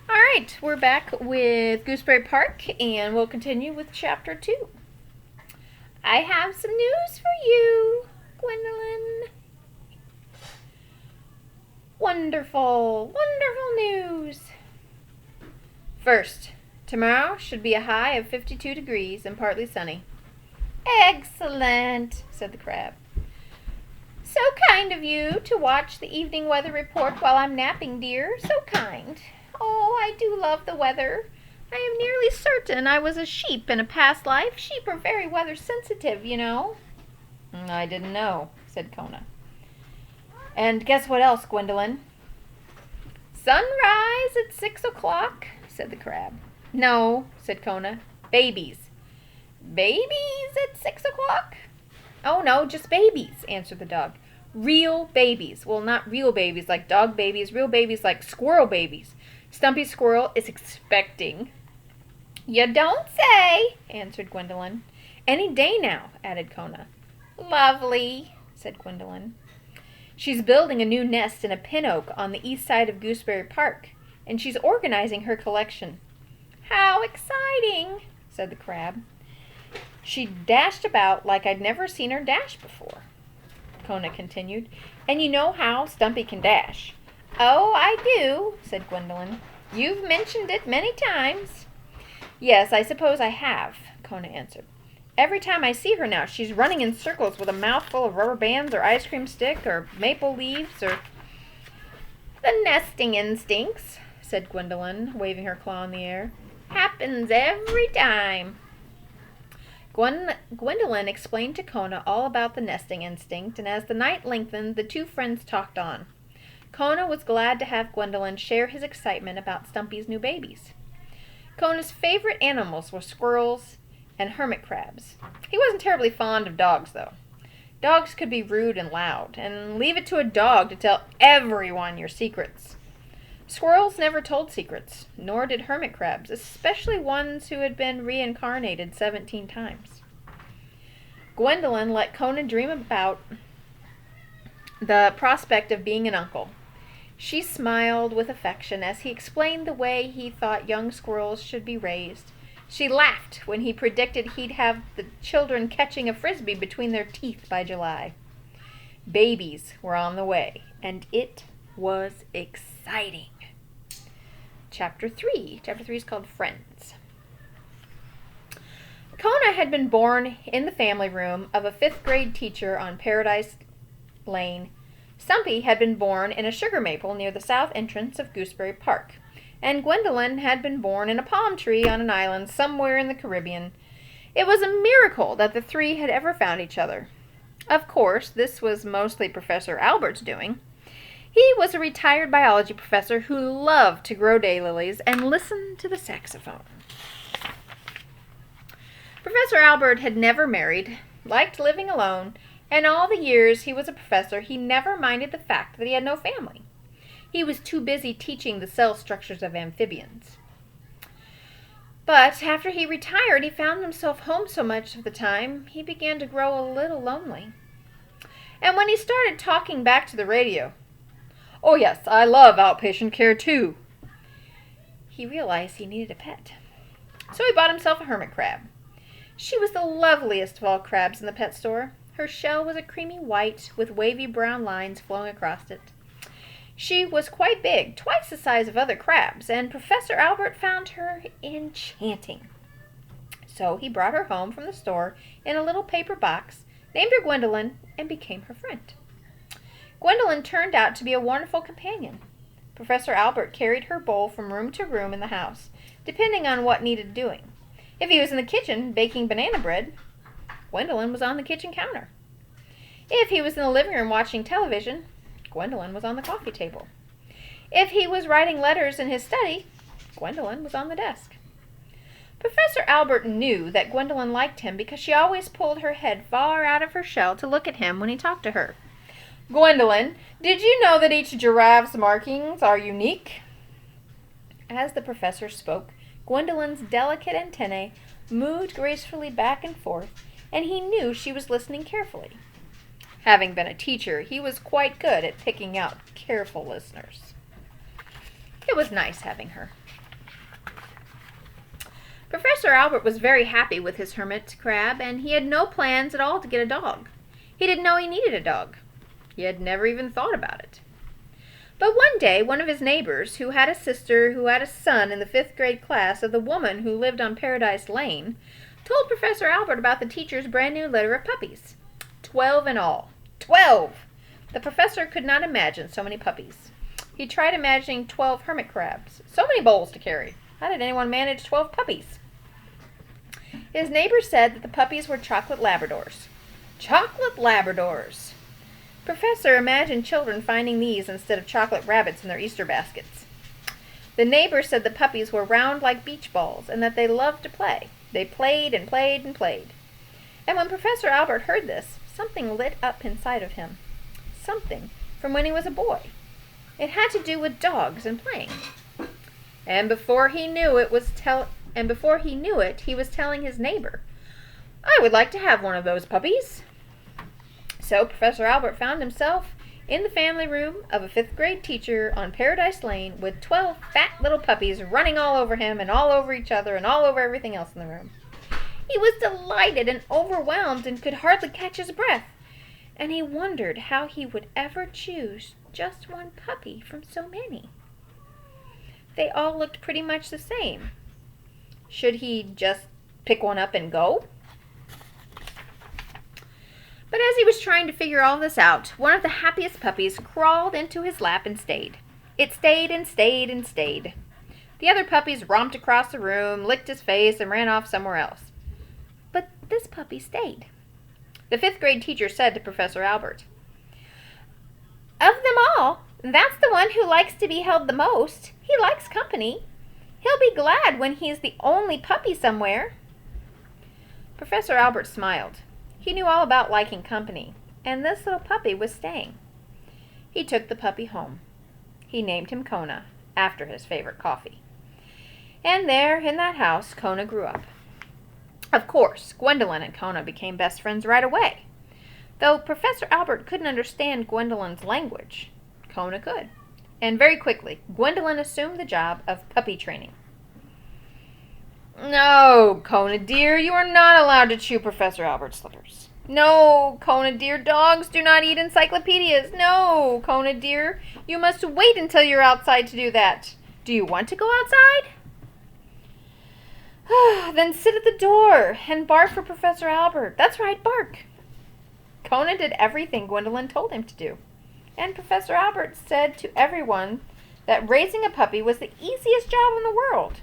Alright, we're back with Gooseberry Park, and we'll continue with Chapter 2. I have some news for you, Gwendolyn. Wonderful, wonderful news. First, tomorrow should be a high of 52 degrees and partly sunny. Excellent, said the crab. So kind of you to watch the evening weather report while I'm napping, dear. So kind. Oh, I do love the weather. I am nearly certain I was a sheep in a past life. Sheep are very weather sensitive, you know. I didn't know, said Kona. And guess what else, Gwendolyn? Sunrise at 6 o'clock, said the crab. No, said Kona. Babies. Babies at 6 o'clock? Oh, no, just babies, answered the dog. Real babies. Well, not real babies like dog babies. Real babies like squirrel babies. Stumpy Squirrel is expecting. You don't say, answered Gwendolyn. Any day now, added Kona. Lovely, said Gwendolyn. She's building a new nest in a pin oak on the east side of Gooseberry Park, and she's organizing her collection. How exciting, said the crab. She dashed about like I'd never seen her dash before, Kona continued. And you know how Stumpy can dash. Oh, I do, said Gwendolyn. You've mentioned it many times. Yes, I suppose I have, Kona answered. Every time I see her now, she's running in circles with a mouthful of rubber bands or ice cream stick or maple leaves or... The nesting instincts, said Gwendolyn, waving her claw in the air. Happens every time. Gwendolyn explained to Kona all about the nesting instinct, and as the night lengthened, the two friends talked on. Kona was glad to have Gwendolyn share his excitement about Stumpy's new babies. Kona's favorite animals were squirrels and hermit crabs. He wasn't terribly fond of dogs, though. Dogs could be rude and loud, and leave it to a dog to tell everyone your secrets. Squirrels never told secrets, nor did hermit crabs, especially ones who had been reincarnated 17 times. Gwendolyn let Kona dream about the prospect of being an uncle. She smiled with affection as he explained the way he thought young squirrels should be raised. She laughed when he predicted he'd have the children catching a frisbee between their teeth by July. Babies were on the way, and it was exciting. Chapter 3. Chapter 3 is called Friends. Kona had been born in the family room of a 5th grade teacher on Paradise Lane. Stumpy had been born in a sugar maple near the south entrance of Gooseberry Park, and Gwendolyn had been born in a palm tree on an island somewhere in the Caribbean. It was a miracle that the three had ever found each other. Of course, this was mostly Professor Albert's doing. He was a retired biology professor who loved to grow daylilies and listen to the saxophone. Professor Albert had never married, liked living alone, and all the years he was a professor, he never minded the fact that he had no family. He was too busy teaching the cell structures of amphibians. But after he retired, he found himself home so much of the time, he began to grow a little lonely. And when he started talking back to the radio, "Oh yes, I love outpatient care too," he realized he needed a pet. So he bought himself a hermit crab. She was the loveliest of all crabs in the pet store. Her shell was a creamy white with wavy brown lines flowing across it. She was quite big, twice the size of other crabs, and Professor Albert found her enchanting. So he brought her home from the store in a little paper box, named her Gwendolyn, and became her friend. Gwendolyn turned out to be a wonderful companion. Professor Albert carried her bowl from room to room in the house, depending on what needed doing. If he was in the kitchen baking banana bread, Gwendolyn was on the kitchen counter. If he was in the living room watching television, Gwendolyn was on the coffee table. If he was writing letters in his study, Gwendolyn was on the desk. Professor Albert knew that Gwendolyn liked him because she always pulled her head far out of her shell to look at him when he talked to her. "Gwendolyn, did you know that each giraffe's markings are unique?" As the professor spoke, Gwendolyn's delicate antennae moved gracefully back and forth, and he knew she was listening carefully. Having been a teacher, he was quite good at picking out careful listeners. It It was nice having her. Professor Albert was very happy with his hermit crab, and he had no plans at all to get a dog. He didn't know he needed a dog. He had never even thought about it. But one day, one of his neighbors, who had a sister who had a son in the 5th grade class of the woman who lived on Paradise Lane, told Professor Albert about the teacher's brand new litter of puppies. 12 in all. 12! The professor could not imagine so many puppies. He tried imagining 12 hermit crabs. So many bowls to carry. How did anyone manage 12 puppies? His neighbor said that the puppies were chocolate Labradors. Chocolate Labradors! Professor imagined children finding these instead of chocolate rabbits in their Easter baskets. The neighbor said the puppies were round like beach balls and that they loved to play. They played and played and played. And when Professor Albert heard this, something lit up inside of him. Something from when he was a boy. It had to do with dogs and playing. And before he knew it, he was telling his neighbor, "I would like to have one of those puppies." So Professor Albert found himself in the family room of a 5th grade teacher on Paradise Lane with 12 fat little puppies running all over him and all over each other and all over everything else in the room. He was delighted and overwhelmed and could hardly catch his breath. And he wondered how he would ever choose just one puppy from so many. They all looked pretty much the same. Should he just pick one up and go? But as he was trying to figure all this out, one of the happiest puppies crawled into his lap and stayed. It stayed and stayed and stayed. The other puppies romped across the room, licked his face, and ran off somewhere else. But this puppy stayed. The 5th grade teacher said to Professor Albert, "Of them all, that's the one who likes to be held the most. He likes company. He'll be glad when he's the only puppy somewhere." Professor Albert smiled. He knew all about liking company, and this little puppy was staying. He took the puppy home. He named him Kona, after his favorite coffee. And there, in that house, Kona grew up. Of course, Gwendolyn and Kona became best friends right away. Though Professor Albert couldn't understand Gwendolyn's language, Kona could. And very quickly, Gwendolyn assumed the job of puppy training. "No, Kona dear, you are not allowed to chew Professor Albert's slippers. No, Kona dear, dogs do not eat encyclopedias. No, Kona dear, you must wait until you're outside to do that. Do you want to go outside? Then sit at the door and bark for Professor Albert. That's right, bark." Kona did everything Gwendolyn told him to do. And Professor Albert said to everyone that raising a puppy was the easiest job in the world.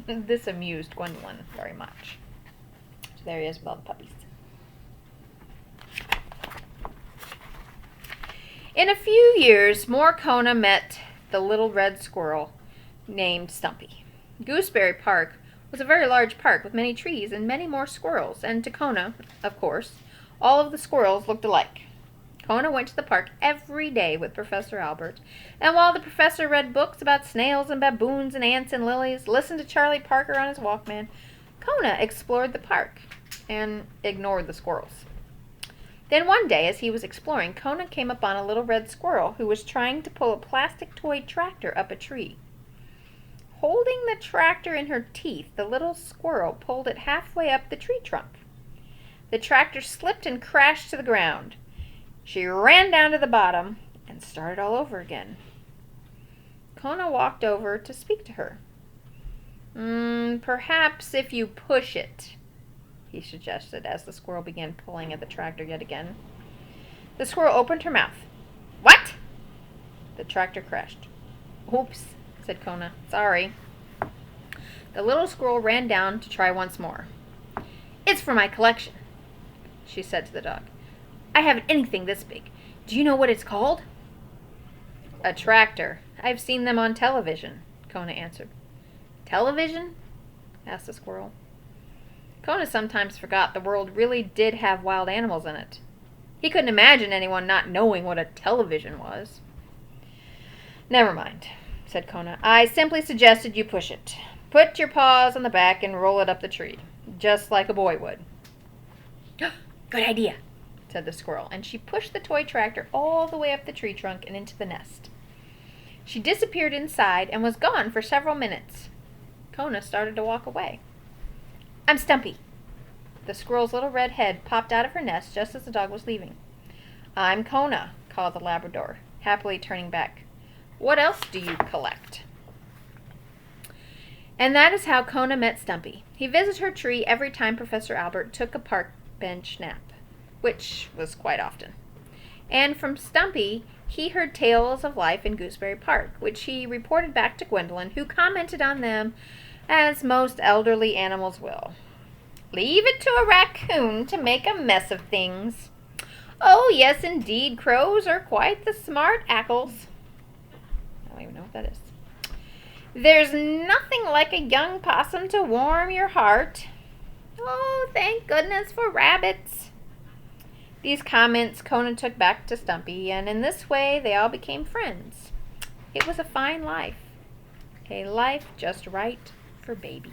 This amused Gwendolyn very much. So there he is with all the puppies. In a few years, more Kona met the little red squirrel named Stumpy. Gooseberry Park was a very large park with many trees and many more squirrels, and to Kona, of course, all of the squirrels looked alike. Kona went to the park every day with Professor Albert, and while the professor read books about snails and baboons and ants and lilies, listened to Charlie Parker on his Walkman, Kona explored the park and ignored the squirrels. Then one day, as he was exploring, Kona came upon a little red squirrel who was trying to pull a plastic toy tractor up a tree. Holding the tractor in her teeth, the little squirrel pulled it halfway up the tree trunk. The tractor slipped and crashed to the ground. She ran down to the bottom and started all over again. Kona walked over to speak to her. Perhaps if you push it," he suggested as the squirrel began pulling at the tractor yet again. The squirrel opened her mouth. "What?" The tractor crashed. "Oops," said Kona. "Sorry." The little squirrel ran down to try once more. "It's for my collection," she said to the dog. "I haven't anything this big. Do you know what it's called?" "A tractor. I've seen them on television," Kona answered. "Television?" asked the squirrel. Kona sometimes forgot the world really did have wild animals in it. He couldn't imagine anyone not knowing what a television was. "Never mind," said Kona. "I simply suggested you push it. Put your paws on the back and roll it up the tree, just like a boy would." "Good idea," said the squirrel, and she pushed the toy tractor all the way up the tree trunk and into the nest. She disappeared inside and was gone for several minutes. Kona started to walk away. "I'm Stumpy." The squirrel's little red head popped out of her nest just as the dog was leaving. "I'm Kona," called the Labrador, happily turning back. "What else do you collect?" And that is how Kona met Stumpy. He visited her tree every time Professor Albert took a park bench nap, which was quite often. And from Stumpy, he heard tales of life in Gooseberry Park, which he reported back to Gwendolyn, who commented on them as most elderly animals will. "Leave it to a raccoon to make a mess of things. Oh, yes, indeed, crows are quite the smart ackles." I don't even know what that is. "There's nothing like a young possum to warm your heart. Oh, thank goodness for rabbits." These comments Conan took back to Stumpy, and in this way they all became friends. It was a fine life. A life just right for babies.